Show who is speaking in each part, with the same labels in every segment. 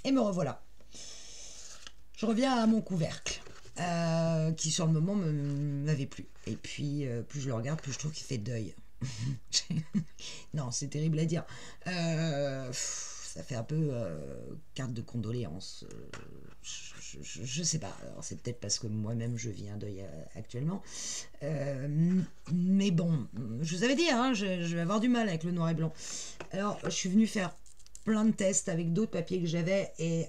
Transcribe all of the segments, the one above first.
Speaker 1: Et me revoilà. Je reviens à mon couvercle, qui sur le moment m'avait plu. Et puis, plus je le regarde, plus je trouve qu'il fait deuil. Non, c'est terrible à dire. Ça fait un peu carte de condoléances. Je sais pas. Alors, c'est peut-être parce que moi-même je vis un deuil actuellement. Mais bon, je vous avais dit, hein, je vais avoir du mal avec le noir et blanc. Alors, je suis venue faire plein de tests avec d'autres papiers que j'avais et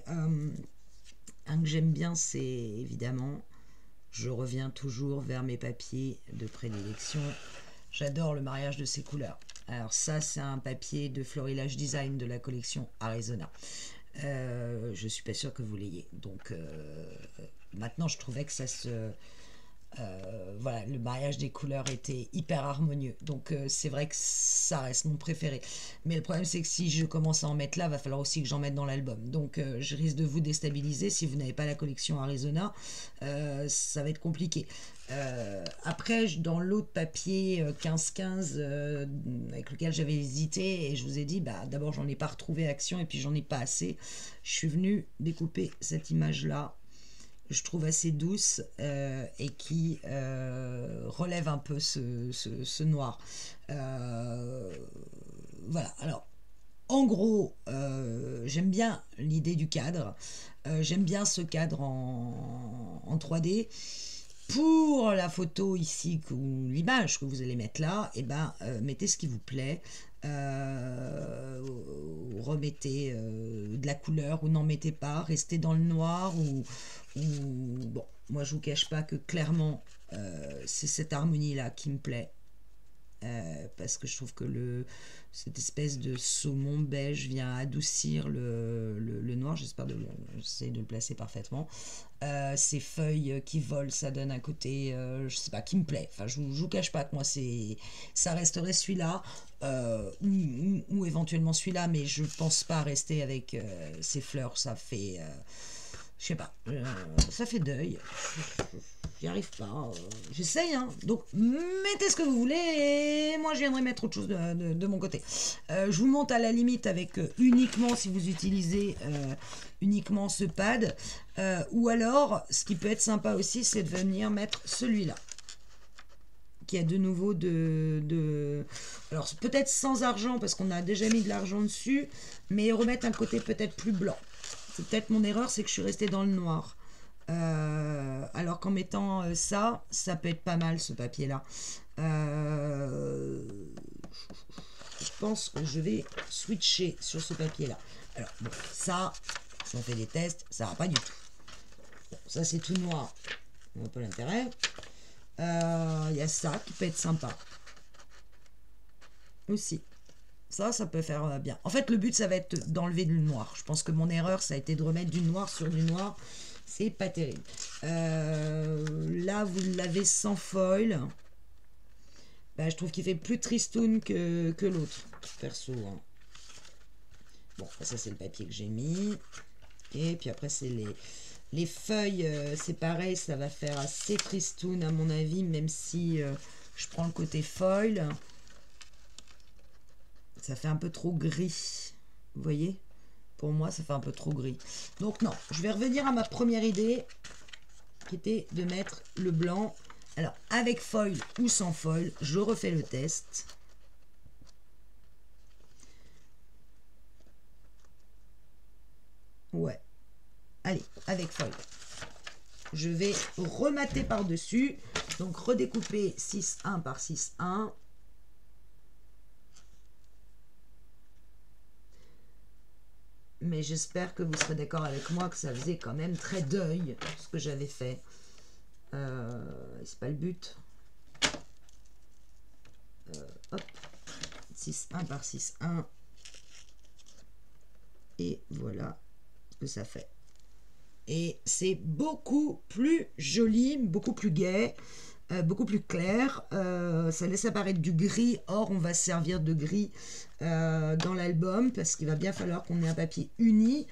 Speaker 1: un que j'aime bien, c'est évidemment, je reviens toujours vers mes papiers de prédilection. J'adore le mariage de ces couleurs. Alors ça, c'est un papier de Florilège Design de la collection Arizona. Je suis pas sûre que vous l'ayez. Donc maintenant, je trouvais que ça se... voilà, le mariage des couleurs était hyper harmonieux. Donc c'est vrai que ça reste mon préféré. Mais le problème, c'est que si je commence à en mettre là, va falloir aussi que j'en mette dans l'album. Donc je risque de vous déstabiliser. Si vous n'avez pas la collection Arizona, ça va être compliqué. Après, dans l'autre papier 15-15 avec lequel j'avais hésité, et je vous ai dit, bah, d'abord, j'en ai pas retrouvé Action, et puis j'en ai pas assez. Je suis venue découper cette image-là, je trouve assez douce et qui relève un peu ce noir. Voilà, alors en gros, j'aime bien l'idée du cadre, j'aime bien ce cadre en 3D. Pour la photo ici, ou l'image que vous allez mettre là, et ben, mettez ce qui vous plaît. Remettez de la couleur ou n'en mettez pas, restez dans le noir bon, moi je vous cache pas que clairement c'est cette harmonie là qui me plaît, parce que je trouve que cette espèce de saumon beige vient adoucir le noir. J'essaie de le placer parfaitement. Ces feuilles qui volent, ça donne un côté, je sais pas, qui me plaît. Enfin, je vous cache pas que moi, ça resterait celui-là, ou éventuellement celui-là, mais je pense pas rester avec ces fleurs. Ça fait, je sais pas, ça fait deuil. J'y arrive pas. J'essaye, hein. Donc, mettez ce que vous voulez et moi, je viendrai mettre autre chose de mon côté. Je vous monte à la limite avec uniquement, si vous utilisez uniquement ce pad. Ou alors, ce qui peut être sympa aussi, c'est de venir mettre celui-là, qui a de nouveau alors, peut-être sans argent, parce qu'on a déjà mis de l'argent dessus, mais remettre un côté peut-être plus blanc. C'est peut-être mon erreur, c'est que je suis restée dans le noir. Alors qu'en mettant ça peut être pas mal, ce papier-là. Je pense que je vais switcher sur ce papier-là. Alors, bon, ça, si on fait des tests, ça va pas du tout. Bon, ça, c'est tout noir. On voit pas l'intérêt. Il y a ça qui peut être sympa. Aussi. Ça peut faire bien. En fait, le but, ça va être d'enlever du noir. Je pense que mon erreur, ça a été de remettre du noir sur du noir. C'est pas terrible. Là, vous l'avez sans foil. Bah, je trouve qu'il fait plus tristoun que l'autre, perso. Hein. Bon, ça, c'est le papier que j'ai mis. Et puis après, c'est les feuilles. C'est pareil, ça va faire assez tristoun, à mon avis, même si je prends le côté foil. Ça fait un peu trop gris. Vous voyez ? Pour moi, ça fait un peu trop gris. Donc non, je vais revenir à ma première idée, qui était de mettre le blanc. Alors, avec foil ou sans foil, je refais le test. Ouais. Allez, avec foil. Je vais remater par-dessus. Donc, redécouper 6-1 par 6-1. Mais j'espère que vous serez d'accord avec moi que ça faisait quand même très deuil ce que j'avais fait. C'est pas le but. Hop. 6-1 par 6-1. Et voilà ce que ça fait. Et c'est beaucoup plus joli, beaucoup plus gai, beaucoup plus clair. Ça laisse apparaître du gris. Or, on va se servir de gris dans l'album parce qu'il va bien falloir qu'on ait un papier uni.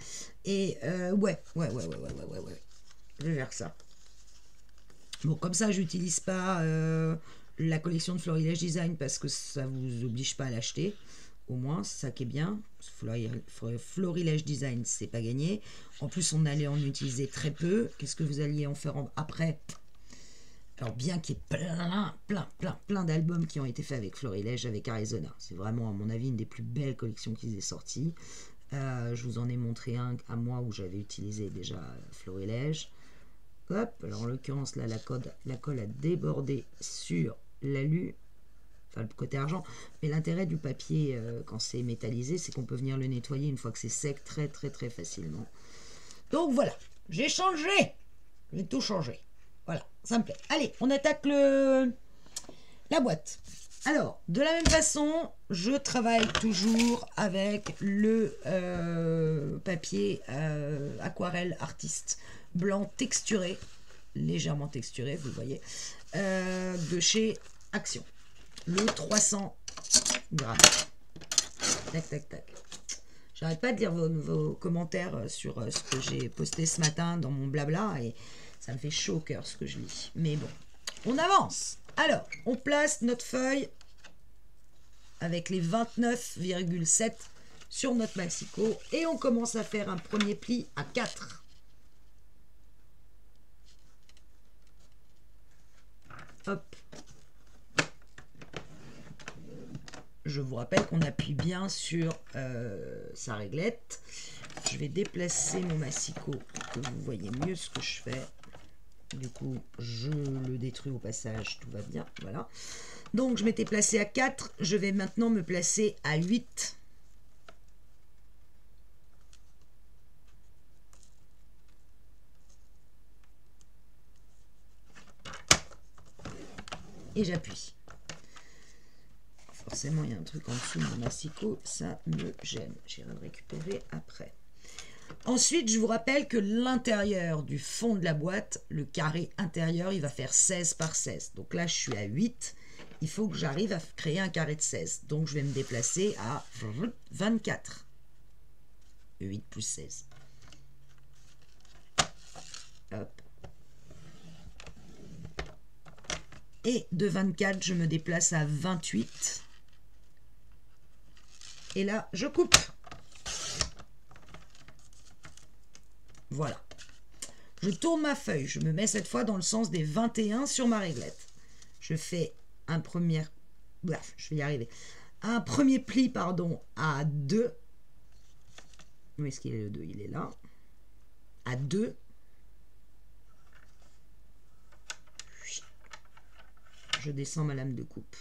Speaker 1: Et ouais. Je vais faire ça. Bon, comme ça, j'utilise pas la collection de Florilège Design parce que ça vous oblige pas à l'acheter. Au moins, c'est ça qui est bien. Florilège Design, c'est pas gagné. En plus, on allait en utiliser très peu. Qu'est-ce que vous alliez en faire après? Alors, bien qu'il y ait plein d'albums qui ont été faits avec Florilège, avec Arizona. C'est vraiment, à mon avis, une des plus belles collections qu'ils aient sorties. Je vous en ai montré un à moi où j'avais utilisé déjà Florilège. Hop, alors en l'occurrence, là, la colle a débordé sur l'alu. Enfin, le côté argent, mais l'intérêt du papier quand c'est métallisé, c'est qu'on peut venir le nettoyer une fois que c'est sec très facilement. Donc voilà, j'ai changé, j'ai tout changé. Voilà, ça me plaît. Allez, on attaque la boîte. Alors, de la même façon, je travaille toujours avec le papier aquarelle artiste blanc texturé, légèrement texturé, vous le voyez, de chez Action. Le 300 grammes. Tac. J'arrête pas de lire vos commentaires sur ce que j'ai posté ce matin dans mon blabla et ça me fait chaud au cœur ce que je lis. Mais bon, on avance. Alors, on place notre feuille avec les 29,7 sur notre maxico et on commence à faire un premier pli à 4. Hop. Je vous rappelle qu'on appuie bien sur sa réglette. Je vais déplacer mon massicot pour que vous voyez mieux ce que je fais. Du coup, je le détruis au passage, tout va bien. Voilà. Donc, je m'étais placé à 4. Je vais maintenant me placer à 8. Et j'appuie. Forcément, il y a un truc en dessous de mon massicot, ça me gêne. J'irai le récupérer après. Ensuite, je vous rappelle que l'intérieur du fond de la boîte, le carré intérieur, il va faire 16 par 16. Donc là, je suis à 8. Il faut que j'arrive à créer un carré de 16. Donc, je vais me déplacer à 24. 8 plus 16. Hop. Et de 24, je me déplace à 28. Et là, je coupe. Voilà. Je tourne ma feuille. Je me mets cette fois dans le sens des 21 sur ma réglette. Je fais un premier... Bref, je vais y arriver. Un premier pli, pardon, à 2. Où est-ce qu'il est le 2? Il est là. À 2. Je descends ma lame de coupe.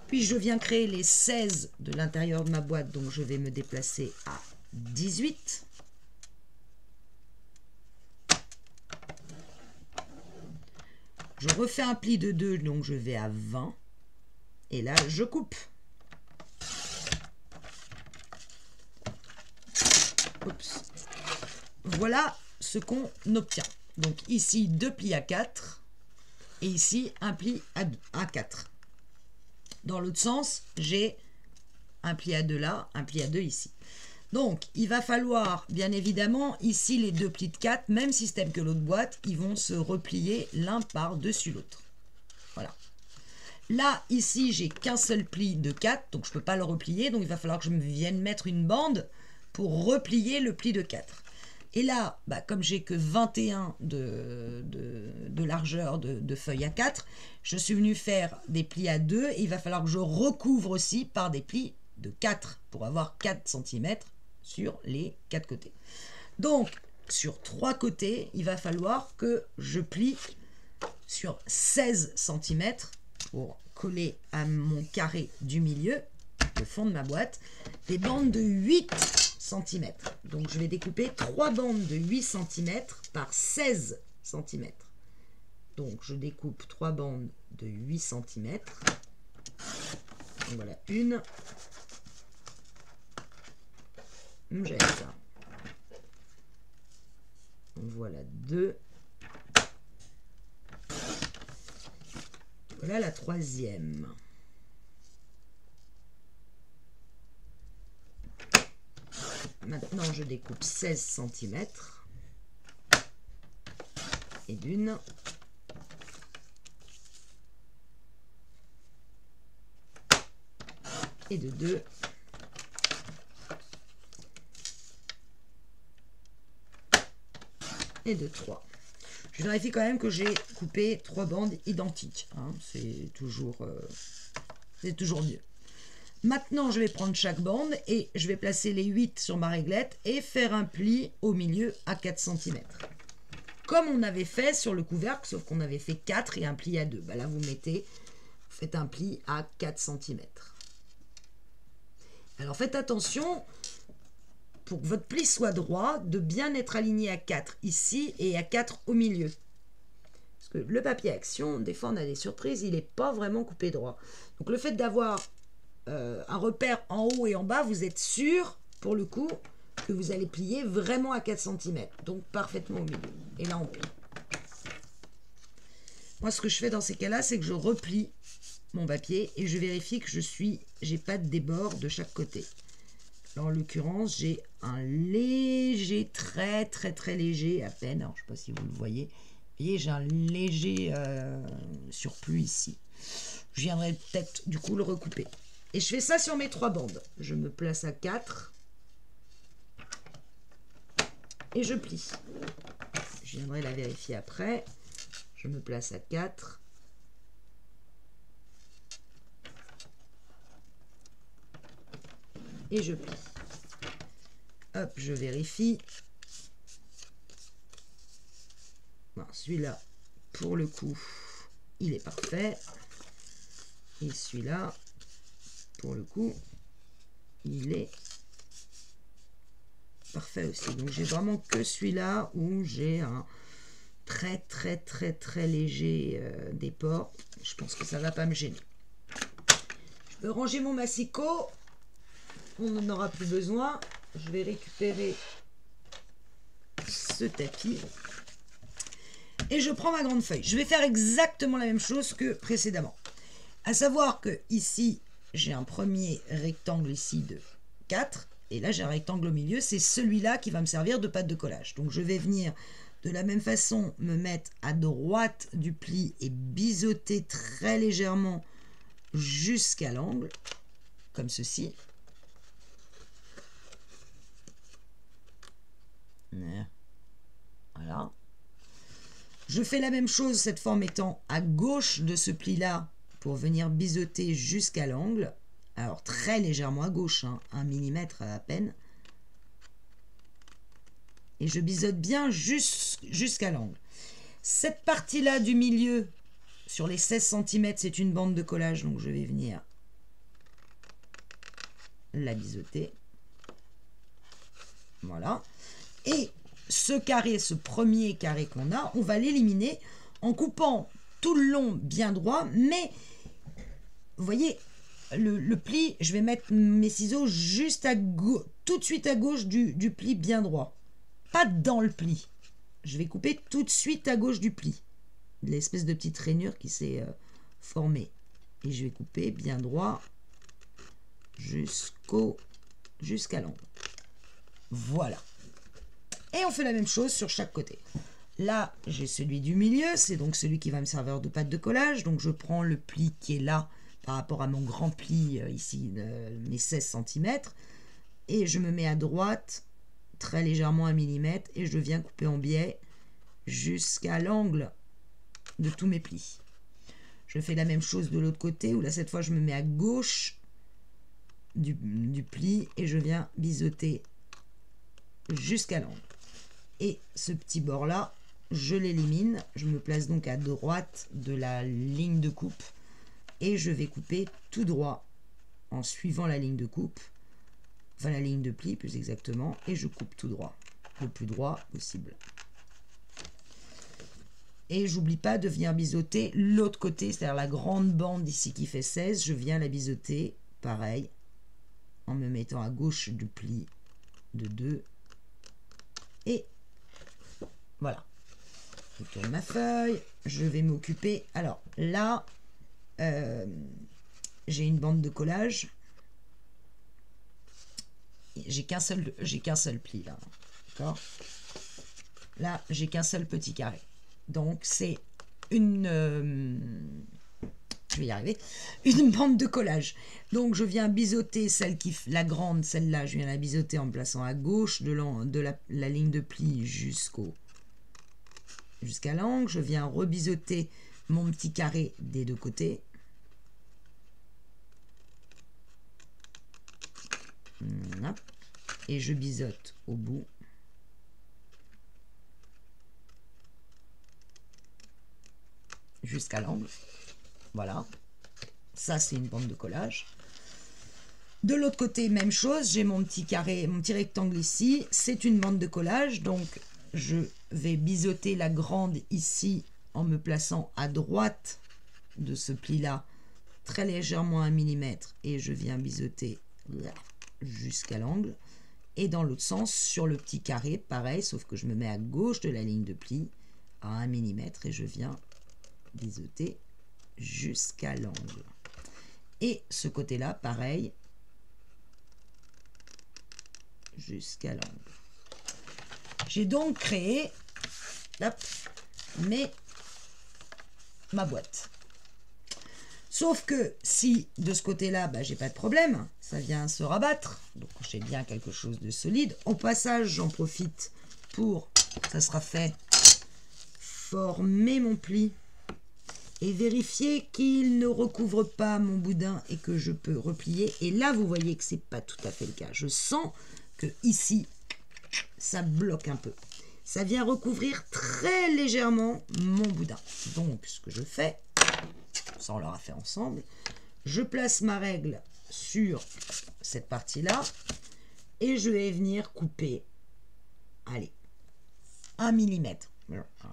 Speaker 1: Puis je viens créer les 16 de l'intérieur de ma boîte, donc je vais me déplacer à 18. Je refais un pli de 2, donc je vais à 20. Et là, je coupe. Oups. Voilà ce qu'on obtient. Donc ici, 2 plis à 4. Et ici, un pli à 4. Dans l'autre sens, j'ai un pli à 2 là, un pli à 2 ici. Donc, il va falloir, bien évidemment, ici, les 2 plis de 4, même système que l'autre boîte, ils vont se replier l'un par-dessus l'autre. Voilà. Là, ici, j'ai qu'un seul pli de 4, donc je ne peux pas le replier. Donc, il va falloir que je me vienne mettre une bande pour replier le pli de 4. Et là, bah, comme j'ai que 21 de largeur de feuille à 4, je suis venu faire des plis à 2 et il va falloir que je recouvre aussi par des plis de 4 pour avoir 4 cm sur les 4 côtés. Donc, sur 3 côtés, il va falloir que je plie sur 16 cm pour coller à mon carré du milieu, le fond de ma boîte, des bandes de 8 cm. Donc, je vais découper 3 bandes de 8 cm par 16 cm. Donc, je découpe 3 bandes de 8 cm. Donc, voilà, une. J'aime ça. Donc, voilà, 2. Voilà la troisième. Maintenant, je découpe 16 cm. Et d'une. et de 2. Et de 3. Je vérifie quand même que j'ai coupé 3 bandes identiques. Hein. C'est toujours mieux. Maintenant, je vais prendre chaque bande et je vais placer les 8 sur ma réglette et faire un pli au milieu à 4 cm. Comme on avait fait sur le couvercle, sauf qu'on avait fait 4 et un pli à 2. Bah là, vous faites un pli à 4 cm. Alors, faites attention, pour que votre pli soit droit, de bien être aligné à 4 ici et à 4 au milieu. Parce que le papier action, des fois, on a des surprises, il n'est pas vraiment coupé droit. Donc, le fait d'avoir un repère en haut et en bas, vous êtes sûr, pour le coup, que vous allez plier vraiment à 4 cm. Donc, parfaitement au milieu. Et là, on plie. Moi, ce que je fais dans ces cas-là, c'est que je replie mon papier et je vérifie que j'ai pas de débord de chaque côté. Alors, en l'occurrence, j'ai un léger, très léger, à peine. Alors, je ne sais pas si vous le voyez. Vous voyez, j'ai un léger surplus ici. Je viendrai peut-être, du coup, le recouper. Et je fais ça sur mes 3 bandes. Je me place à 4. Et je plie. Je viendrai la vérifier après. Je me place à 4. Et je plie. Hop, je vérifie. Bon, celui-là, pour le coup, il est parfait. Et celui-là, pour le coup, il est parfait aussi. Donc, j'ai vraiment que celui-là où j'ai un très léger déport. Je pense que ça ne va pas me gêner. Je peux ranger mon massicot. On n'en aura plus besoin. Je vais récupérer ce tapis. Et je prends ma grande feuille. Je vais faire exactement la même chose que précédemment. À savoir que ici, j'ai un premier rectangle ici de 4. Et là, j'ai un rectangle au milieu. C'est celui-là qui va me servir de pâte de collage. Donc, je vais venir de la même façon me mettre à droite du pli et biseauter très légèrement jusqu'à l'angle. Comme ceci. Voilà. Je fais la même chose, cette fois en mettant à gauche de ce pli-là pour venir biseauter jusqu'à l'angle. Alors, très légèrement à gauche, hein, 1 mm à peine. Et je biseaute bien jusqu'à l'angle. Cette partie-là du milieu, sur les 16 cm, c'est une bande de collage, donc je vais venir la biseauter. Voilà. Et ce carré, ce premier carré qu'on a, on va l'éliminer en coupant tout le long bien droit, mais vous voyez, le pli, je vais mettre mes ciseaux juste à gauche, tout de suite à gauche du pli bien droit. Pas dans le pli. Je vais couper tout de suite à gauche du pli. L'espèce de petite rainure qui s'est formée. Et je vais couper bien droit jusqu'à l'angle. Voilà. Et on fait la même chose sur chaque côté. Là, j'ai celui du milieu, c'est donc celui qui va me servir de pâte de collage. Donc, je prends le pli qui est là par rapport à mon grand pli ici, mes 16 cm. Et je me mets à droite, très légèrement 1 mm, et je viens couper en biais jusqu'à l'angle de tous mes plis. Je fais la même chose de l'autre côté, où là, cette fois, je me mets à gauche du pli et je viens biseauter jusqu'à l'angle. Et ce petit bord là, je l'élimine. Je me place donc à droite de la ligne de coupe et je vais couper tout droit en suivant la ligne de coupe, enfin la ligne de pli plus exactement, et je coupe tout droit, le plus droit possible. Et j'oublie pas de venir biseauter l'autre côté, c'est-à-dire la grande bande ici qui fait 16, je viens la biseauter pareil en me mettant à gauche du pli de 2. Et voilà, je tourne ma feuille, je vais m'occuper. Alors là, j'ai une bande de collage. J'ai qu'un seul pli là, d'accord. Là, j'ai qu'un seul petit carré. Donc c'est une, je vais y arriver, une bande de collage. Donc je viens biseauter la grande, celle-là, je viens la biseauter en plaçant à gauche de la ligne de pli jusqu'à l'angle. Je viens rebiseauter mon petit carré des deux côtés. Et je biseaute au bout. Jusqu'à l'angle. Voilà. Ça, c'est une bande de collage. De l'autre côté, même chose. J'ai mon petit carré, mon petit rectangle ici. C'est une bande de collage. Donc, je vais biseauter la grande ici en me plaçant à droite de ce pli-là, très légèrement 1 mm. Et je viens biseauter là, jusqu'à l'angle. Et dans l'autre sens, sur le petit carré, pareil, sauf que je me mets à gauche de la ligne de pli à 1 mm et je viens biseauter jusqu'à l'angle. Et ce côté-là, pareil, jusqu'à l'angle. J'ai donc créé ma boîte. Sauf que si de ce côté-là, j'ai pas de problème, ça vient se rabattre, donc j'ai bien quelque chose de solide. Au passage, j'en profite pour, ça sera fait, former mon pli et vérifier qu'il ne recouvre pas mon boudin et que je peux replier. Et là, vous voyez que c'est pas tout à fait le cas. Je sens que ici, ça bloque un peu. Ça vient recouvrir très légèrement mon boudin. Donc, ce que je fais, ça on l'aura fait ensemble, je place ma règle sur cette partie-là et je vais venir couper, allez, 1 mm.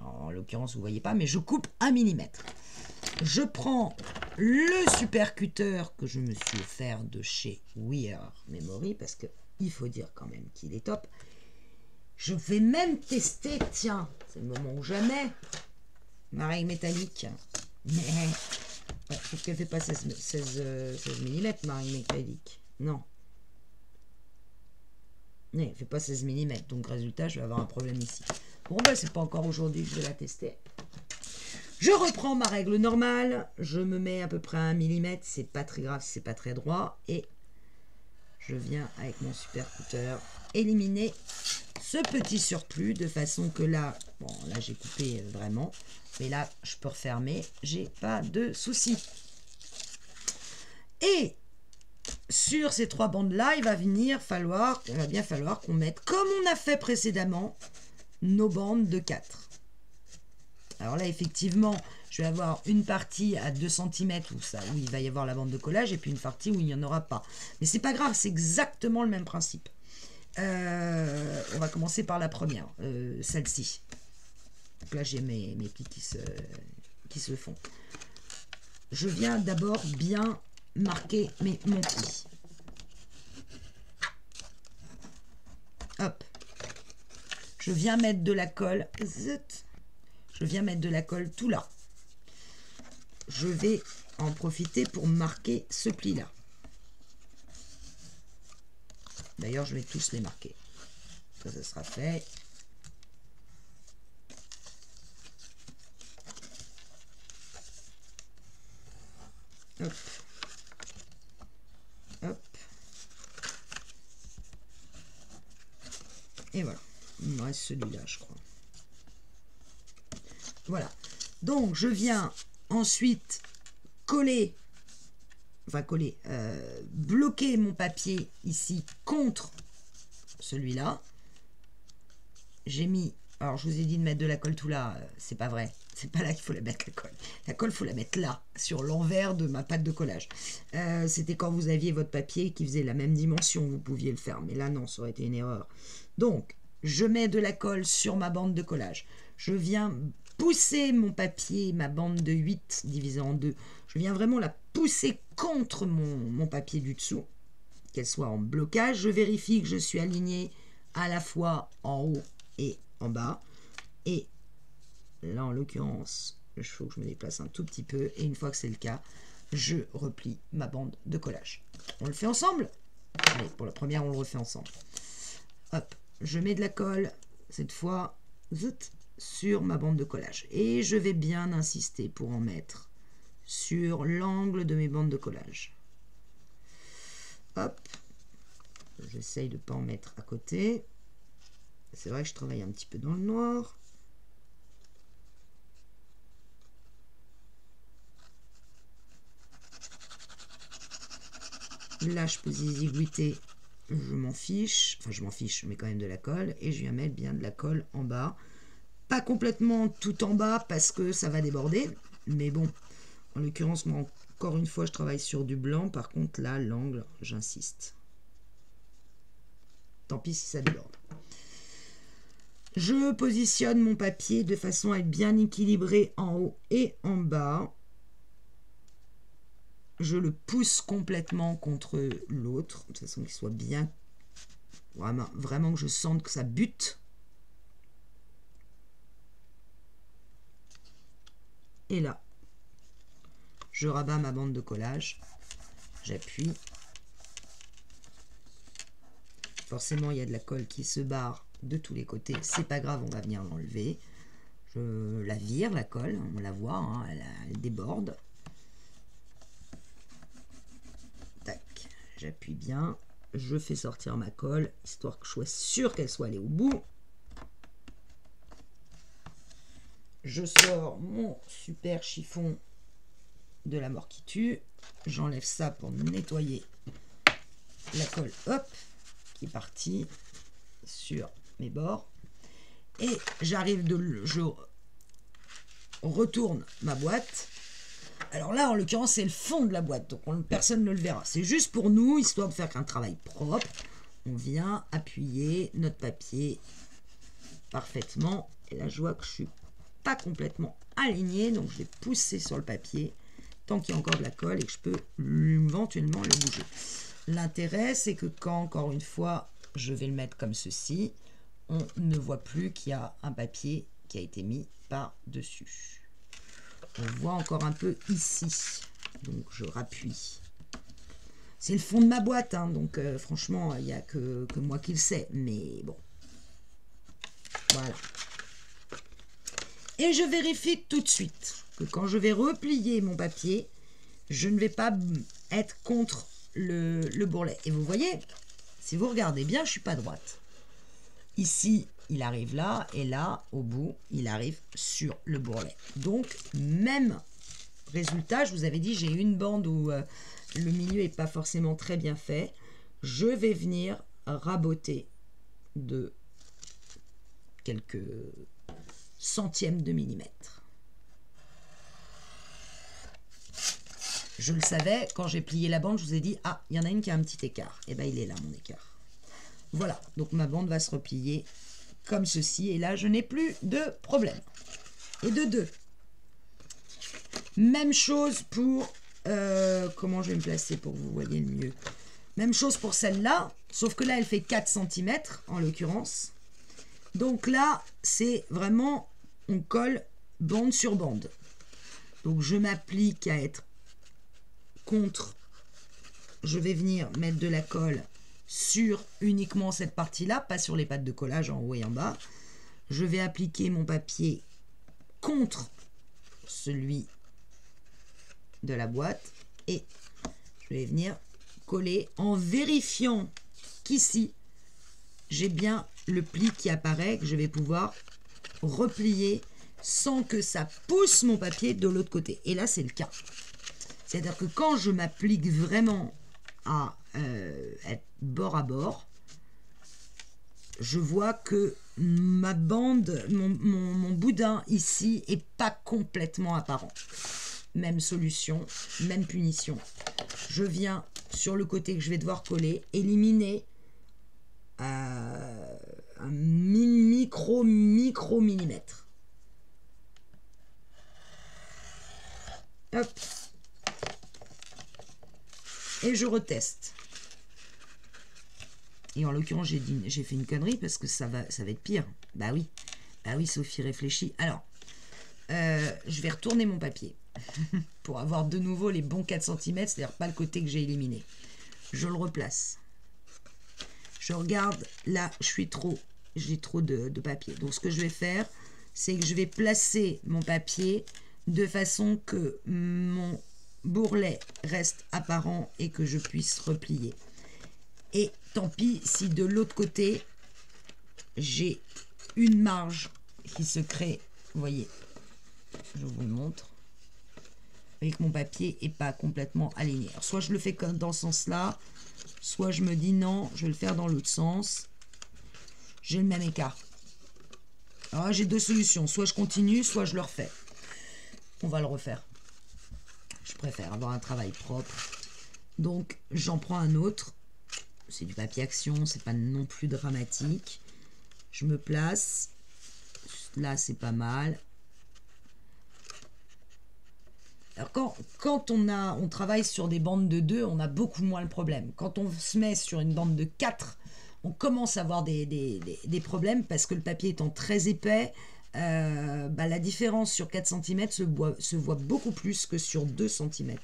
Speaker 1: En l'occurrence, vous ne voyez pas, mais je coupe 1 mm. Je prends le supercuteur que je me suis offert de chez Wear Memory, parce qu'il faut dire quand même qu'il est top. Je vais même tester, tiens, c'est le moment ou jamais, ma règle métallique. Mais, ouais, sauf qu'elle ne fait pas 16 mm, ma règle métallique. Non. Elle ne fait pas 16 mm, donc résultat, je vais avoir un problème ici. Bon, c'est pas encore aujourd'hui que je vais la tester. Je reprends ma règle normale, je me mets à peu près à 1 mm, c'est pas très grave si c'est pas très droit, et je viens avec mon supercuteur éliminer ce petit surplus de façon que là, bon là j'ai coupé vraiment, mais là je peux refermer, j'ai pas de souci. Et sur ces 3 bandes là, il va bien falloir qu'on mette, comme on a fait précédemment, nos bandes de 4. Alors là, effectivement, je vais avoir une partie à 2 cm où il va y avoir la bande de collage et puis une partie où il n'y en aura pas. Mais c'est pas grave, c'est exactement le même principe. On va commencer par la première, celle-ci. Donc là, j'ai mes plis qui se font. Je viens d'abord bien marquer mon pli. Hop. Je viens mettre de la colle. Je viens mettre de la colle tout là. Je vais en profiter pour marquer ce pli-là. D'ailleurs, je vais tous les marquer. Ça sera fait. Hop. Hop. Et voilà. Il me reste celui-là, je crois. Voilà. Donc, je viens ensuite bloquer mon papier ici contre celui-là. J'ai mis, alors je vous ai dit de mettre de la colle tout là, c'est pas vrai. C'est pas là qu'il faut la mettre, la colle. La colle, il faut la mettre là, sur l'envers de ma pâte de collage. C'était quand vous aviez votre papier qui faisait la même dimension, vous pouviez le faire. Mais là, non, ça aurait été une erreur. Donc, je mets de la colle sur ma bande de collage. Je viens pousser mon papier, ma bande de 8 divisée en 2. Je viens vraiment la pousser contre mon papier du dessous, qu'elle soit en blocage. Je vérifie que je suis aligné à la fois en haut et en bas. Et là, en l'occurrence, il faut que je me déplace un tout petit peu. Et une fois que c'est le cas, je replie ma bande de collage. On le fait ensemble? Allez, pour la première, on le refait ensemble. Hop, je mets de la colle, cette fois, sur ma bande de collage. Et je vais bien insister pour en mettre sur l'angle de mes bandes de collage. Hop, j'essaye de ne pas en mettre à côté. C'est vrai que je travaille un petit peu dans le noir. Là, je peux zigouiter, je m'en fiche. Enfin, je m'en fiche, je mets quand même de la colle. Et je viens mettre bien de la colle en bas. Pas complètement tout en bas parce que ça va déborder. Mais bon, en l'occurrence, moi, encore une fois, je travaille sur du blanc. Par contre, là, l'angle, j'insiste. Tant pis si ça déborde. Je positionne mon papier de façon à être bien équilibré en haut et en bas. Je le pousse complètement contre l'autre, de façon qu'il soit bien, vraiment que je sente que ça bute. Et là, je rabats ma bande de collage, j'appuie. Forcément, il y a de la colle qui se barre de tous les côtés, c'est pas grave, on va venir l'enlever. Je la vire, la colle, on la voit, hein, elle déborde. J'appuie bien, je fais sortir ma colle, histoire que je sois sûr qu'elle soit allée au bout. Je sors mon super chiffon de la mort qui tue. J'enlève ça pour nettoyer la colle, hop, qui est partie sur mes bords. Et j'arrive je retourne ma boîte. Alors là, en l'occurrence, c'est le fond de la boîte, donc personne ne le verra. C'est juste pour nous, histoire de faire un travail propre. On vient appuyer notre papier parfaitement. Et là, je vois que je suis pas complètement alignée, donc je vais pousser sur le papier tant qu'il y a encore de la colle et que je peux éventuellement le bouger. L'intérêt, c'est que quand, encore une fois, je vais le mettre comme ceci, on ne voit plus qu'il y a un papier qui a été mis par-dessus. On voit encore un peu ici, donc je rappuie. C'est le fond de ma boîte, hein, donc franchement, il n'y a que moi qui le sais, mais bon. Voilà. Et je vérifie tout de suite que quand je vais replier mon papier, je ne vais pas être contre le bourrelet. Et vous voyez, si vous regardez bien, je ne suis pas droite. Ici, il arrive là, et là, au bout, il arrive sur le bourrelet. Donc, même résultat, je vous avais dit, j'ai une bande où le milieu n'est pas forcément très bien fait. Je vais venir raboter de quelques centièmes de millimètre. Je le savais, quand j'ai plié la bande, je vous ai dit, ah, il y en a une qui a un petit écart. Et bien, il est là, mon écart. Voilà, donc ma bande va se replier comme ceci. Et là, je n'ai plus de problème. Et de deux. Même chose pour... comment je vais me placer pour que vous voyez le mieux. Même chose pour celle-là, sauf que là, elle fait 4 cm, en l'occurrence. Donc là, c'est vraiment... On colle bande sur bande. Donc, je m'applique à être contre. Je vais venir mettre de la colle sur uniquement cette partie-là, pas sur les pattes de collage en haut et en bas. Je vais appliquer mon papier contre celui de la boîte et je vais venir coller en vérifiant qu'ici, j'ai bien le pli qui apparaît, que je vais pouvoir replier sans que ça pousse mon papier de l'autre côté. Et là, c'est le cas. C'est-à-dire que quand je m'applique vraiment à être bord à bord, je vois que ma bande, mon boudin ici est pas complètement apparent. Même solution, même punition. Je viens sur le côté que je vais devoir coller, éliminer un micro millimètre. Hop. Et je reteste. Et en l'occurrence, j'ai fait une connerie parce que ça va être pire. Bah oui, Sophie réfléchit. Alors, je vais retourner mon papier pour avoir de nouveau les bons 4 cm, c'est-à-dire pas le côté que j'ai éliminé. Je le replace. Je regarde, là, j'ai trop de papier. Donc, ce que je vais faire, c'est que je vais placer mon papier de façon que mon bourrelet reste apparent et que je puisse replier. Et tant pis si de l'autre côté, j'ai une marge qui se crée. Vous voyez, je vous le montre. Vous voyez que mon papier n'est pas complètement aligné. Alors, soit je le fais dans ce sens-là, soit je me dis non, je vais le faire dans l'autre sens. J'ai le même écart. Alors j'ai deux solutions. Soit je continue, soit je le refais. On va le refaire. Je préfère avoir un travail propre. Donc j'en prends un autre. C'est du papier action, c'est pas non plus dramatique. Je me place. Là c'est pas mal. Alors quand on travaille sur des bandes de 2, on a beaucoup moins le problème. Quand on se met sur une bande de 4, on commence à avoir des problèmes parce que le papier étant très épais, la différence sur 4 cm se voit beaucoup plus que sur 2 cm.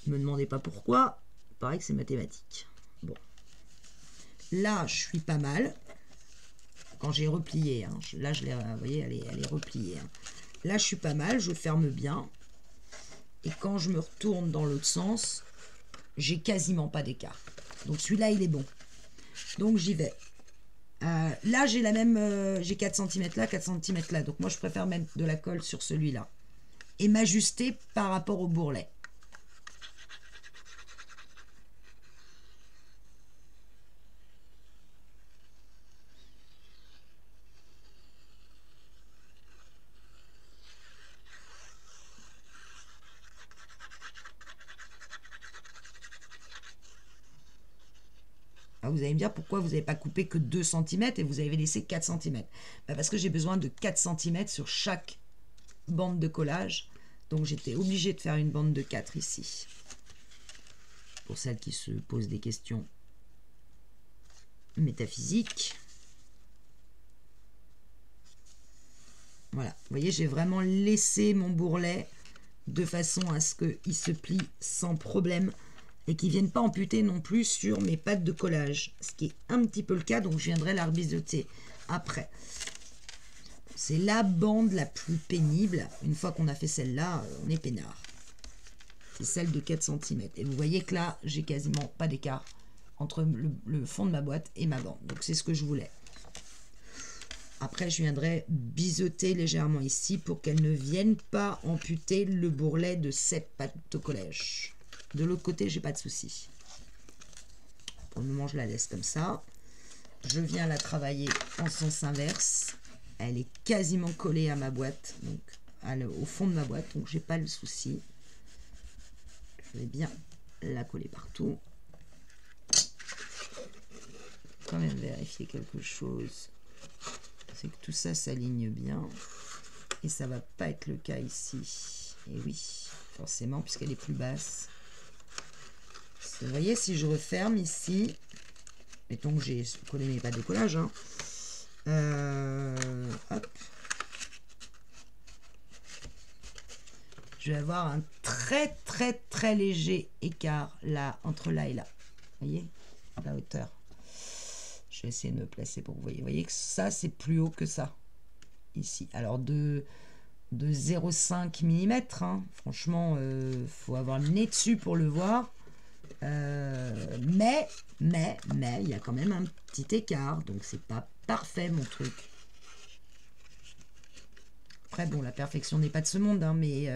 Speaker 1: Ne me demandez pas pourquoi, il paraît que c'est mathématique. Bon. Là, je suis pas mal. Quand j'ai replié, hein, là, vous voyez, elle est repliée. Hein. Là, je suis pas mal, je ferme bien. Et quand je me retourne dans l'autre sens, j'ai quasiment pas d'écart. Donc celui-là, il est bon. Donc j'y vais. Là, j'ai la même, j'ai 4 cm là, 4 cm là. Donc moi, je préfère mettre de la colle sur celui-là. Et m'ajuster par rapport au bourrelet. Vous allez me dire pourquoi vous n'avez pas coupé que 2 cm et vous avez laissé 4 cm. Parce que j'ai besoin de 4 cm sur chaque bande de collage. Donc j'étais obligée de faire une bande de 4 ici. Pour celles qui se posent des questions métaphysiques. Voilà, vous voyez, j'ai vraiment laissé mon bourrelet de façon à ce qu'il se plie sans problème. Et qui ne viennent pas amputer non plus sur mes pattes de collage. Ce qui est un petit peu le cas, donc je viendrai la rebiseauter après. C'est la bande la plus pénible. Une fois qu'on a fait celle-là, on est peinard. C'est celle de 4 cm. Et vous voyez que là, j'ai quasiment pas d'écart entre le fond de ma boîte et ma bande. Donc c'est ce que je voulais. Après, je viendrai biseauter légèrement ici pour qu'elle ne vienne pas amputer le bourrelet de cette patte de collage. De l'autre côté, j'ai pas de souci. Pour le moment, je la laisse comme ça. Je viens la travailler en sens inverse. Elle est quasiment collée à ma boîte, donc au fond de ma boîte, donc j'ai pas le souci. Je vais bien la coller partout. Quand même vérifier quelque chose, c'est que tout ça s'aligne bien. Et ça va pas être le cas ici. Et oui, forcément, puisqu'elle est plus basse. Vous voyez, si je referme ici, mettons que j'ai collé mes pattes de collage, hein, hop, je vais avoir un très léger écart là, entre là et là. Vous voyez, la hauteur. Je vais essayer de me placer pour que vous voyez. Vous voyez que ça, c'est plus haut que ça, ici. Alors, de 0,5 mm, hein, franchement, faut avoir le nez dessus pour le voir. Mais il y a quand même un petit écart, donc c'est pas parfait mon truc. Après bon, la perfection n'est pas de ce monde, hein, mais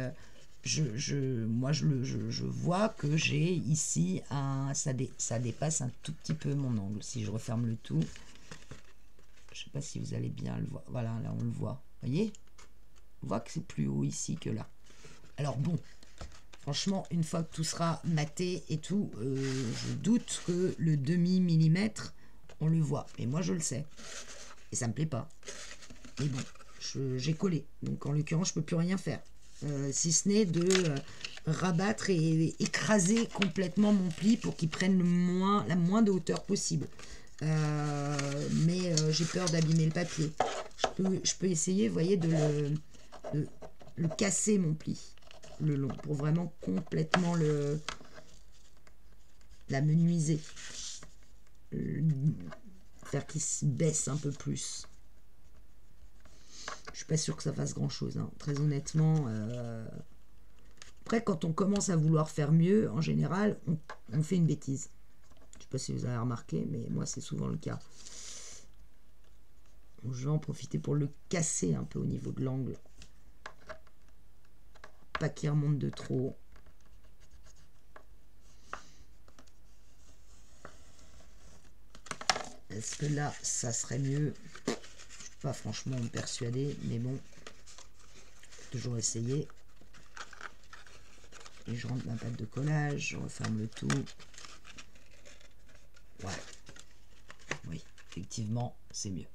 Speaker 1: moi je vois que j'ai ici ça dépasse un tout petit peu mon angle. Si je referme le tout, je sais pas si vous allez bien le voir. Voilà, là on le voit, voyez, on voit que c'est plus haut ici que là. Alors bon, franchement, une fois que tout sera maté et tout, je doute que le demi-millimètre, on le voit. Et moi, je le sais. Et ça me plaît pas. Mais bon, j'ai collé. Donc, en l'occurrence, je peux plus rien faire. Si ce n'est de rabattre et écraser complètement mon pli pour qu'il prenne la moins de hauteur possible. Mais j'ai peur d'abîmer le papier. Je peux essayer, vous voyez, de le casser, mon pli. Le long, pour vraiment complètement la menuiser, faire qu'il se baisse un peu plus. suis pas sûre que ça fasse grand chose, hein. Très honnêtement. Après, quand on commence à vouloir faire mieux, en général, on fait une bêtise. Je sais pas si vous avez remarqué, mais moi c'est souvent le cas. Donc, je vais en profiter pour le casser un peu au niveau de l'angle. Pas qu'il remonte de trop. Est-ce que là, ça serait mieux? Je ne suis pas franchement persuadée, mais bon, toujours essayer. Et je rentre ma pâte de collage, je referme le tout. Ouais. Oui, effectivement, c'est mieux.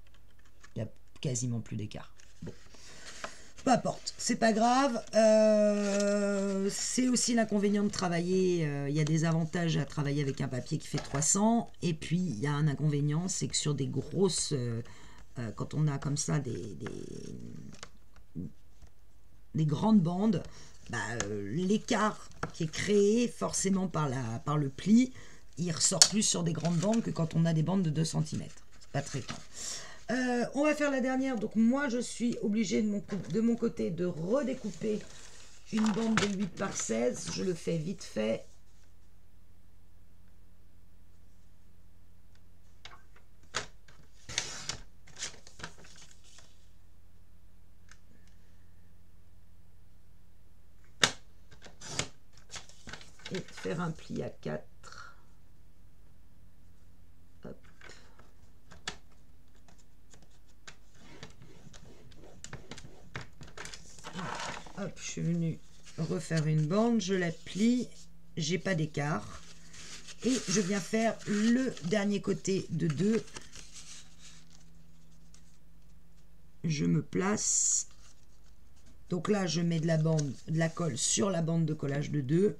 Speaker 1: Il n'y a quasiment plus d'écart. Bon. Peu importe, c'est pas grave. C'est aussi l'inconvénient de travailler. Il y a des avantages à travailler avec un papier qui fait 300. Et puis, il y a un inconvénient, c'est que sur des grosses... quand on a comme ça des grandes bandes, l'écart qui est créé forcément par le pli, il ressort plus sur des grandes bandes que quand on a des bandes de 2 cm. C'est pas très grave. On va faire la dernière. Donc moi je suis obligée de mon côté de redécouper une bande de 8 par 16. Je le fais vite fait. Et faire un pli à 4. Hop. Hop, je suis venue refaire une bande, je la plie, j'ai pas d'écart. Et je viens faire le dernier côté de 2. Je me place. Donc là, je mets de la colle sur la bande de collage de 2.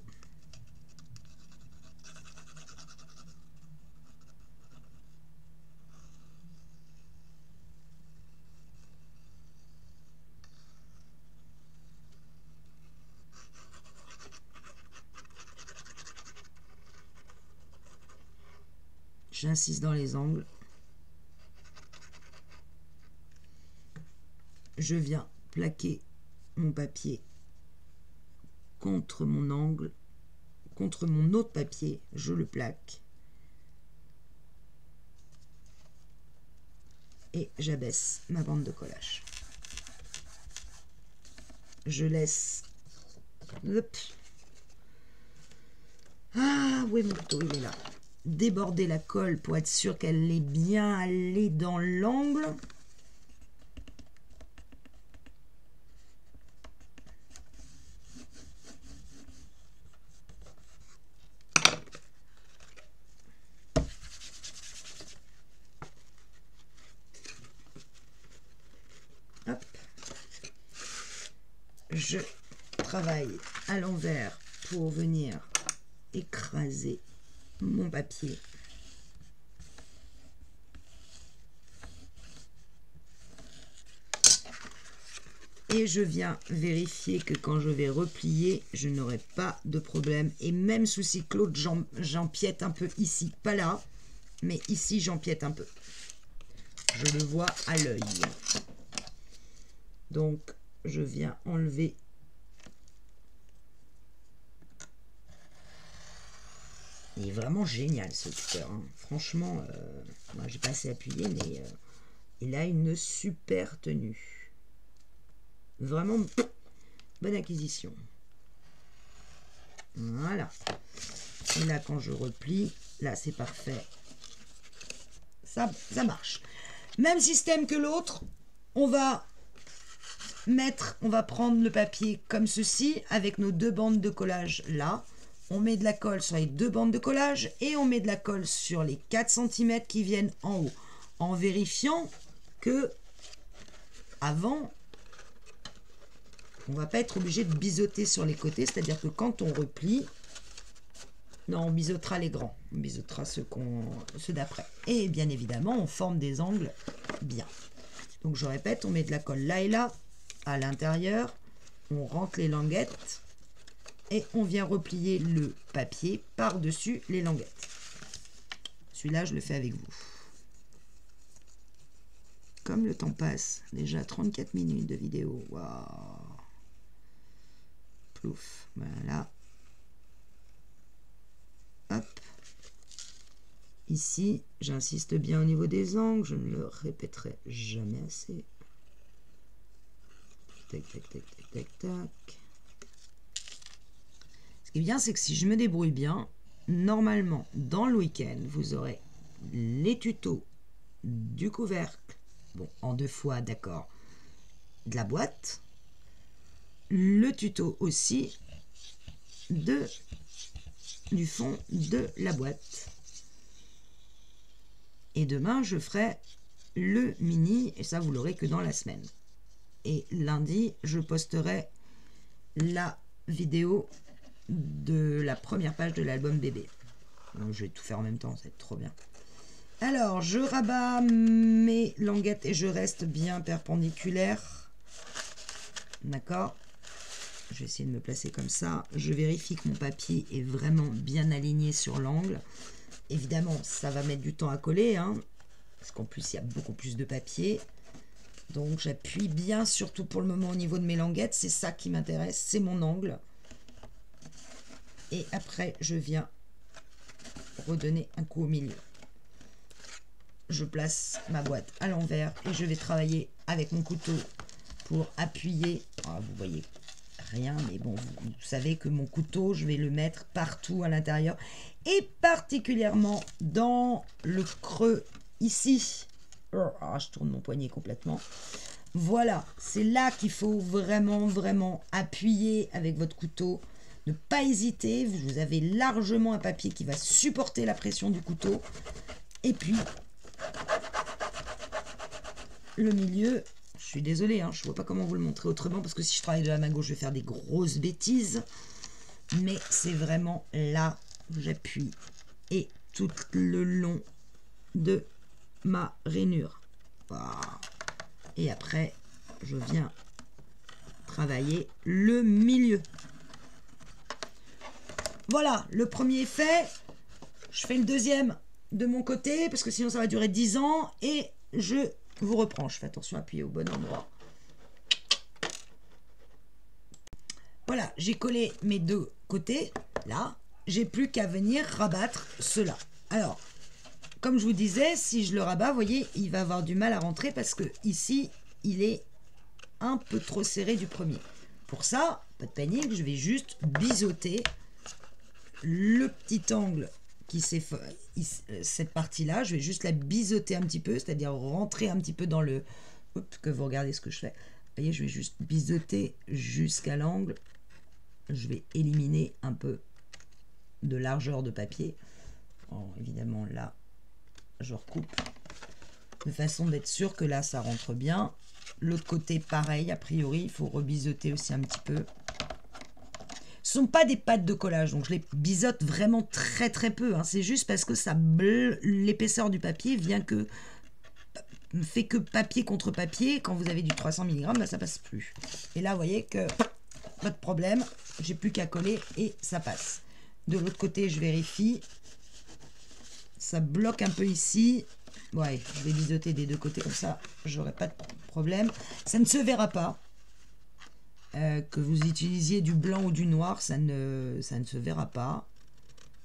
Speaker 1: J'insiste dans les angles. Je viens plaquer mon papier contre mon angle, contre mon autre papier, je le plaque. Et j'abaisse ma bande de collage. Je laisse... Hop. Ah, où est mon couteau? Il est là. Déborder la colle pour être sûr qu'elle est bien allée dans l'angle. Hop. Je travaille à l'envers pour venir écraser mon papier. Et je viens vérifier que quand je vais replier, je n'aurai pas de problème. Et même souci que l'autre, j'empiète un peu ici, pas là, mais ici j'empiète un peu. Je le vois à l'œil. Donc je viens enlever. Il est vraiment génial ce tuteur, hein. Franchement, moi j'ai pas assez appuyé, mais il a une super tenue. Vraiment bonne acquisition. Voilà. Et là quand je replie, là c'est parfait. Ça marche. Même système que l'autre, on va prendre le papier comme ceci, avec nos 2 bandes de collage là. On met de la colle sur les 2 bandes de collage et on met de la colle sur les 4 cm qui viennent en haut, en vérifiant que avant, on ne va pas être obligé de biseauter sur les côtés, c'est-à-dire que quand on replie, non, on biseautera les grands, on biseautera ceux d'après. Et bien évidemment, on forme des angles bien. Donc je répète, on met de la colle là et là, à l'intérieur, on rentre les languettes et on vient replier le papier par-dessus les languettes. Celui-là, je le fais avec vous. comme le temps passe. Déjà 34 minutes de vidéo. Waouh. Plouf. Voilà. Hop. Ici, j'insiste bien au niveau des angles. Je ne le répéterai jamais assez. Tac, tac, tac, tac, tac, tac. Ce qui est bien, c'est que si je me débrouille bien, normalement, dans le week-end, vous aurez les tutos du couvercle, bon, en 2 fois, d'accord, de la boîte, le tuto aussi du fond de la boîte. Et demain, je ferai le mini, et ça, vous l'aurez que dans la semaine. Et lundi, je posterai la vidéo de la première page de l'album bébé. Donc, je vais tout faire en même temps, ça va être trop bien. Alors, je rabats mes languettes et je reste bien perpendiculaire. D'accord? Je vais essayer de me placer comme ça. Je vérifie que mon papier est vraiment bien aligné sur l'angle. Évidemment, ça va mettre du temps à coller, hein, parce qu'en plus, il y a beaucoup plus de papier. Donc, j'appuie bien, surtout pour le moment, au niveau de mes languettes. C'est ça qui m'intéresse, c'est mon angle. Et après, je viens redonner un coup au milieu. Je place ma boîte à l'envers et je vais travailler avec mon couteau pour appuyer. Ah, vous voyez rien, mais bon, vous savez que mon couteau, je vais le mettre partout à l'intérieur et particulièrement dans le creux ici. Ah, je tourne mon poignet complètement. Voilà, c'est là qu'il faut vraiment appuyer avec votre couteau. Ne pas hésiter, vous avez largement un papier qui va supporter la pression du couteau. Et puis, le milieu, je suis désolée, hein, je ne vois pas comment vous le montrer autrement, parce que si je travaille de la main gauche, je vais faire des grosses bêtises. Mais c'est vraiment là où j'appuie. Et tout le long de ma rainure. Voilà. Et après, je viens travailler le milieu. Voilà, le premier est fait. Je fais le deuxième de mon côté, parce que sinon ça va durer 10 ans. Et je vous reprends. Je fais attention à appuyer au bon endroit. Voilà, j'ai collé mes deux côtés, là. J'ai plus qu'à venir rabattre cela. Alors, comme je vous disais, si je le rabats, vous voyez, il va avoir du mal à rentrer parce que ici, il est un peu trop serré du premier. Pour ça, pas de panique, je vais juste biseauter le petit angle qui s'est fait, cette partie-là. Je vais juste la biseauter un petit peu, c'est-à-dire rentrer un petit peu dans le... Oups, que vous regardez ce que je fais. Vous voyez, je vais juste biseauter jusqu'à l'angle. Je vais éliminer un peu de largeur de papier. Bon, évidemment, là, je recoupe de façon d'être sûr que là, ça rentre bien. L'autre côté, pareil, a priori, il faut rebiseauter aussi un petit peu. Ce ne sont pas des pâtes de collage, donc je les biseaute vraiment très peu. Hein. C'est juste parce que ça l'épaisseur du papier fait que papier contre papier. Quand vous avez du 300 mg, bah, ça passe plus. Et là, vous voyez que pas de problème. J'ai plus qu'à coller et ça passe. De l'autre côté, je vérifie. Ça bloque un peu ici. Ouais, je vais biseauter des deux côtés comme ça. J'aurai pas de problème. Ça ne se verra pas. Que vous utilisiez du blanc ou du noir, ça ne se verra pas.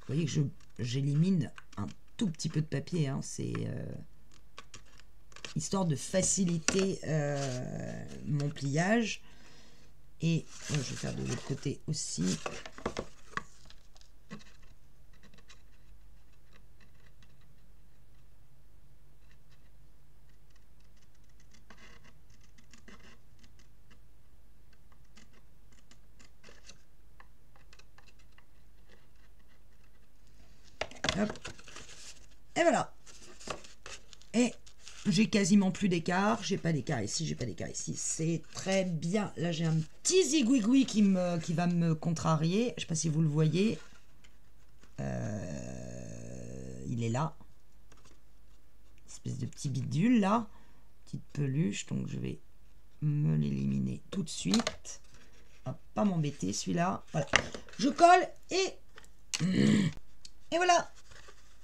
Speaker 1: Vous voyez que j'élimine un tout petit peu de papier. Hein. C'est histoire de faciliter mon pliage. Et je vais faire de l'autre côté aussi. Hop. Et voilà. Et j'ai quasiment plus d'écart. J'ai pas d'écart ici, j'ai pas d'écart ici. C'est très bien. Là, j'ai un petit zigouigoui qui va me contrarier. Je sais pas si vous le voyez. Il est là. Espèce de petit bidule là. Petite peluche. Donc, je vais me l'éliminer tout de suite. On va pas m'embêter celui-là. Voilà. Je colle et voilà.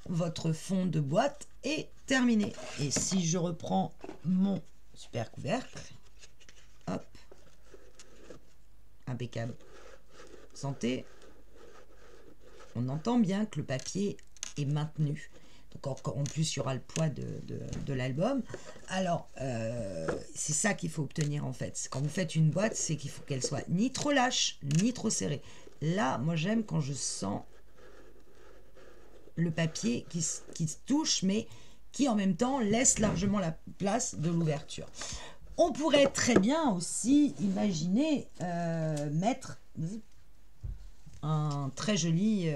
Speaker 1: votre fond de boîte est terminé. Et si je reprends mon super couvercle, hop, impeccable. Sentez, on entend bien que le papier est maintenu. Donc en plus, il y aura le poids de l'album. Alors, c'est ça qu'il faut obtenir en fait. Quand vous faites une boîte, c'est qu'il faut qu'elle soit ni trop lâche, ni trop serrée. Là, moi j'aime quand je sens le papier qui se touche, mais qui en même temps laisse largement la place de l'ouverture. On pourrait très bien aussi imaginer mettre un très joli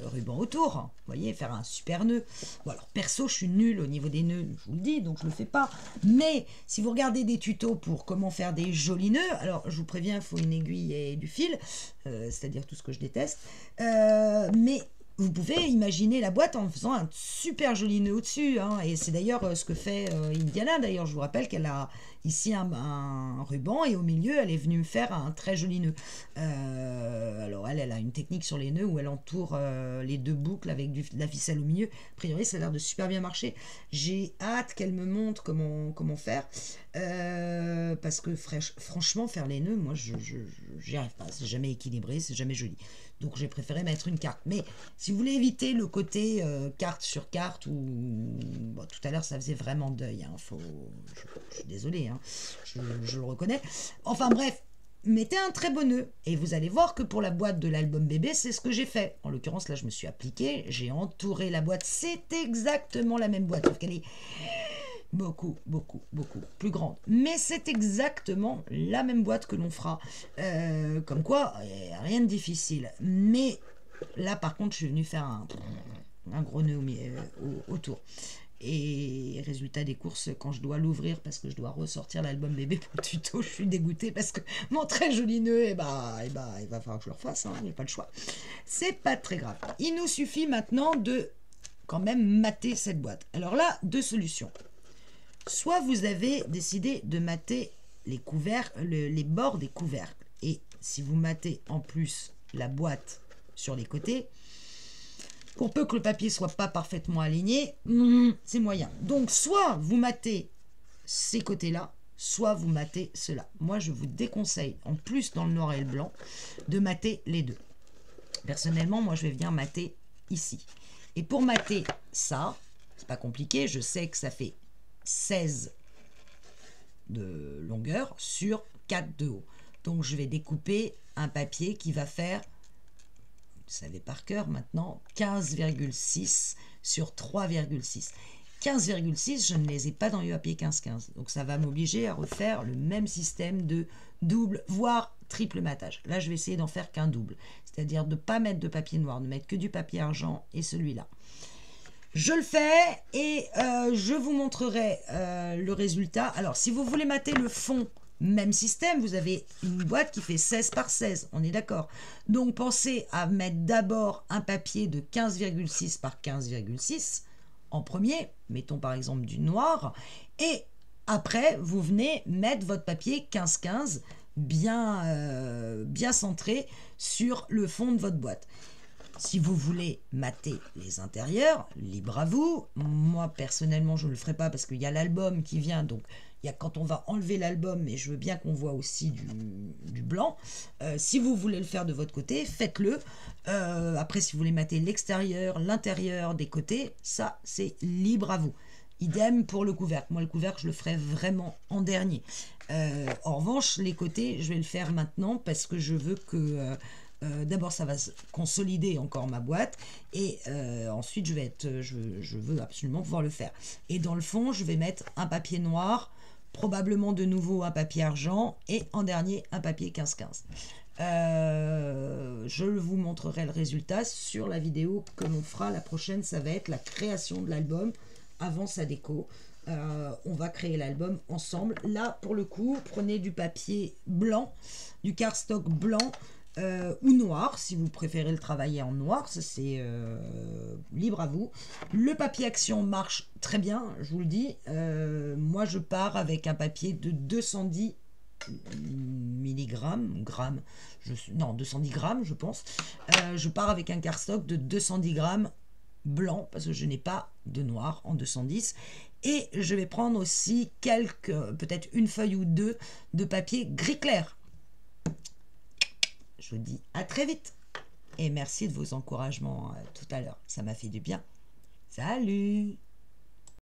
Speaker 1: ruban autour, vous voyez, faire un super nœud. Bon, alors perso, je suis nulle au niveau des nœuds, je vous le dis, donc je le fais pas. Mais si vous regardez des tutos pour comment faire des jolis nœuds, alors je vous préviens, il faut une aiguille et du fil, c'est-à-dire tout ce que je déteste. Mais vous pouvez imaginer la boîte en faisant un super joli nœud au-dessus, hein, et c'est d'ailleurs ce que fait Indiana. D'ailleurs, je vous rappelle qu'elle a ici un ruban et au milieu, elle est venue me faire un très joli nœud. Alors, elle a une technique sur les nœuds où elle entoure les deux boucles avec de la ficelle au milieu. A priori, ça a l'air de super bien marcher. J'ai hâte qu'elle me montre comment faire, parce que franchement, faire les nœuds, moi, j'y arrive pas. C'est jamais équilibré, c'est jamais joli. Donc j'ai préféré mettre une carte. Mais si vous voulez éviter le côté carte sur carte, ou bon, tout à l'heure ça faisait vraiment deuil, hein, je suis désolée, hein, je le reconnais. Enfin bref, mettez un très beau nœud et vous allez voir que pour la boîte de l'album bébé, c'est ce que j'ai fait. En l'occurrence là je me suis appliquée, j'ai entouré la boîte, c'est exactement la même boîte, sauf qu'elle est beaucoup plus grande. Mais c'est exactement la même boîte que l'on fera. Comme quoi, rien de difficile. Mais là, par contre, je suis venue faire un gros nœud autour. Et résultat des courses, quand je dois l'ouvrir, parce que je dois ressortir l'album bébé pour le tuto, je suis dégoûtée parce que mon très joli nœud, il va falloir que je le refasse, hein, il n'y a pas le choix. C'est pas très grave. Il nous suffit maintenant de quand même mater cette boîte. Alors là, deux solutions. Soit vous avez décidé de mater les bords des couvercles. Et si vous matez en plus la boîte sur les côtés, pour peu que le papier soit pas parfaitement aligné, c'est moyen. Donc soit vous matez ces côtés-là, soit vous matez ceux-là. Moi, je vous déconseille, en plus dans le noir et le blanc, de mater les deux. Personnellement, moi, je vais venir mater ici. Et pour mater ça, c'est pas compliqué, je sais que ça fait 16 de longueur sur 4 de haut. Donc je vais découper un papier qui va faire, vous savez par cœur maintenant, 15,6 sur 3,6. 15,6, je ne les ai pas dans UAP 1515. Donc ça va m'obliger à refaire le même système de double, voire triple matage. Là, je vais essayer d'en faire qu'un double. C'est-à-dire de ne pas mettre de papier noir, de mettre que du papier argent et celui-là. Je le fais et je vous montrerai le résultat. Alors, si vous voulez mater le fond, même système, vous avez une boîte qui fait 16 par 16, on est d'accord. Donc, pensez à mettre d'abord un papier de 15,6 par 15,6 en premier, mettons par exemple du noir, et après, vous venez mettre votre papier 15-15 bien centré sur le fond de votre boîte. Si vous voulez mater les intérieurs, libre à vous. Moi, personnellement, je ne le ferai pas parce qu'il y a l'album qui vient. Donc, il y a quand on va enlever l'album, mais je veux bien qu'on voit aussi du blanc. Si vous voulez le faire de votre côté, faites-le. Après, si vous voulez mater l'extérieur, l'intérieur des côtés, ça, c'est libre à vous. Idem pour le couvercle. Moi, le couvercle, je le ferai vraiment en dernier. En revanche, les côtés, je vais le faire maintenant parce que je veux que... d'abord, ça va consolider encore ma boîte et ensuite, je veux absolument pouvoir le faire. Et dans le fond, je vais mettre un papier noir, probablement de nouveau un papier argent et en dernier, un papier 15-15. Je vous montrerai le résultat sur la vidéo que l'on fera. La prochaine, ça va être la création de l'album avant sa déco. On va créer l'album ensemble. Là, pour le coup, prenez du papier blanc, du cardstock blanc, ou noir si vous préférez le travailler en noir, ça c'est libre à vous. Le papier action marche très bien, je vous le dis. Moi je pars avec un papier de 210 grammes, 210 grammes je pense. Je pars avec un cardstock de 210 grammes blanc parce que je n'ai pas de noir en 210. Et je vais prendre aussi peut-être une feuille ou deux de papier gris clair. Je vous dis à très vite. Et merci de vos encouragements tout à l'heure. Ça m'a fait du bien. Salut!